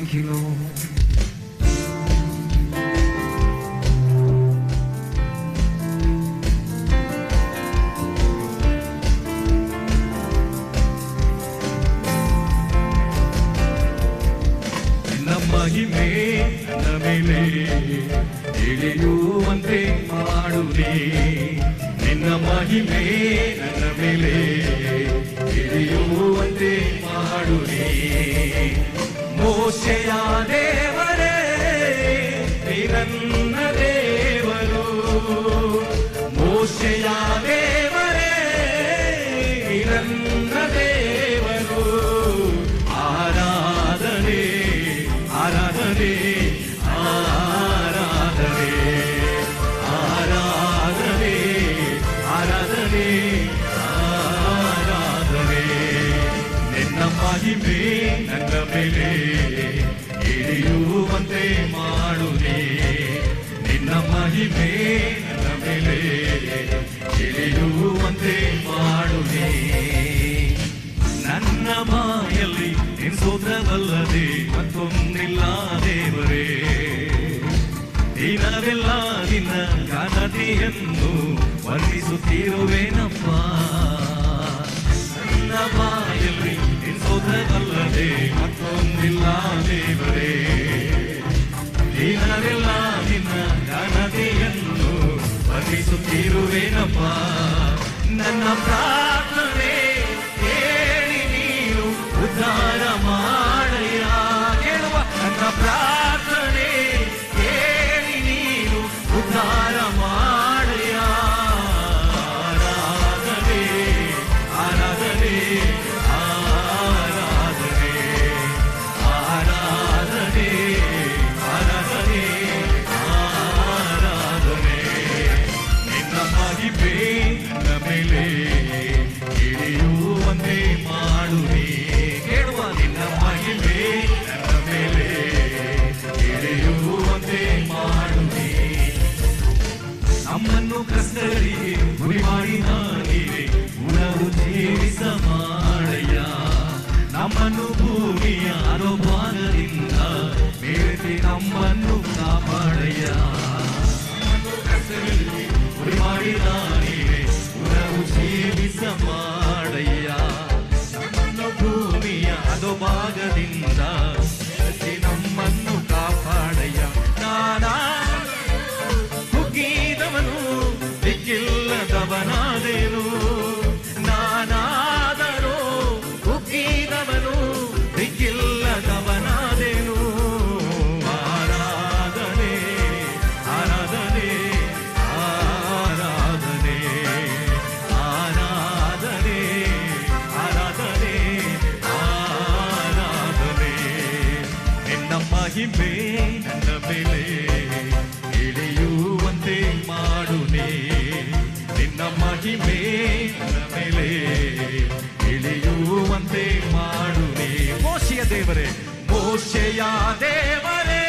Thank you, Lord. ಮಹಿಮೆ ನನ್ನ ಮೇಲೆ ಇಳಿಯುವಂತೆ ಮಾಡುವೆ, ನಿನ್ನ ಮಹಿಮೆ ನನ್ನ ಮೇಲೆ ಇಳಿಯುವಂತೆ ಮಾಡುವೆ. ಮೋಶೆಯ ದೇವರೇ ನನ್ನ ದೇವರು, ಮೋಶೆಯ ದೇವರೇ ನನ್ನ ದೇವರು. ಆರಾಧನೆ ಆರಾಧನೆ ಆರಾಧನೆ ಆರಾಧನೆ ಆರಾಧನೆ ಆರಾಧನೆ. ನಿನ್ನ ಮಹಿಮೆ ನನ್ನ ಮೇಲೆ ಇಳಿಯುವಂತೆ ಮಾಡುವೆ, ನಿನ್ನ ಮಹಿಮೆ ನನ್ನ ಮೇಲೆ ಇಳಿಯುವಂತೆ ಮಾಡುವೆ. ನನ್ನ ಬಾಯಲ್ಲಿ ನಿನ್ ಸ್ತೋತ್ರವಲ್ಲದೆ ಮತ್ತೊಂದಿಲ್ಲ ದೇವರೇ, ದಿನವೆಲ್ಲ ನಿನ್ನ ಘನತೆಯನ್ನು ವರ್ಣಿಸುತ್ತಿರುವೆನಪ್ಪ. ನನ್ನ ಬಾಯಲ್ಲಿ ನಿನ್ ಸ್ತೋತ್ರವಲ್ಲದೆ ಮತ್ತೊಂದಿಲ್ಲ ದೇವರೇ, ದಿನವೆಲ್ಲ ನಿನ್ನ ಘನತೆಯನ್ನು ವರ್ಣಿಸುತ್ತಿರುವೆನಪ್ಪ. ನನ್ನ ಪ್ರಾರ್ಥನೆ ಉದ್ಧಾರ ಮಾಡಯ್ಯ, ಕೇಳುವ ನನ್ನ ಪ್ರಾರ್ಥನೆ ಕೇಳಿ ನೀನು ಉದ್ಧಾರ ಮಾಡಯ್ಯ. ಆರಾಧನೆ ಆರಾಧನೆ ಆರಾಧನೆ ಆರಾಧನೆ ಆರಾಧನೆ ಆರಾಧನೆ. ನಿನ್ನ ಮಹಿಮೆ ನನ್ನ ಮೇಲೆ ಇಳಿಯುವಂತೆ ಮಾಡುವೆ, ಕೇಳುವ ನಿನ್ನ ಮಹಿಮೆ ನನ್ನ ಮೇಲೆ ಇಳಿಯುವಂತೆ ಮಾಡುವೆ. ನಮ್ಮನ್ನು ಕಸ್ತರಿಗೆ ಗುರಿ ಮಾಡಿ ನಾನಿವೆ ಉಣವು ಜೀವಿಸ ಮಾಡಯ್ಯ, ನಮ್ಮನ್ನು ಭೂಮಿಯ ಅನುಭಾಗದಿಂದ ಮೇಲೆತ್ತಿ ನಮ್ಮನ್ನು ಕಾಪಾಡಯ್ಯ. ನಮ್ಮನ್ನು ಕಸ್ತರಿಗೆ ಗುರಿ ಮಾಡಿ ನಾನಿವೆ ಉಣವು ಜೀವಿಸ ಮಾಡಯ್ಯ, ಭೂಮಿಯ ಅದು ಭಾಗದಿಂದ ನಮ್ಮನ್ನು ಕಾಪಾಡಯ್ಯ. ನಾನಾ ಕುಗ್ಗಿದವನು ದಿಕ್ಕಿಲ್ಲದವನಾದೇನು, ನಾನಾದರೂ ಕುಗ್ಗಿದವನು ದಿಕ್ಕಿಲ್ಲದವನಾದೇನು. ಆರಾಧನೆ ಆರಾಧನೆ ಆರಾಧನೆ ಆರಾಧನೆ ಆರಾಧನೆ ಆರಾಧನೆ. ನಿನ್ನ ಮಹಿಮೆ ನನ್ನ ಮೇಲೆ ಇಳಿಯುವಂತೆ ಮಾಡುವೆ, ನಿನ್ನ ಮಹಿಮೆ ನನ್ನ ಮೇಲೆ ಇಳಿಯುವಂತೆ ಮಾಡುವೆ. ಮೋಶೆಯ ದೇವರೇ ಮೋಶೆಯ ದೇವರೇ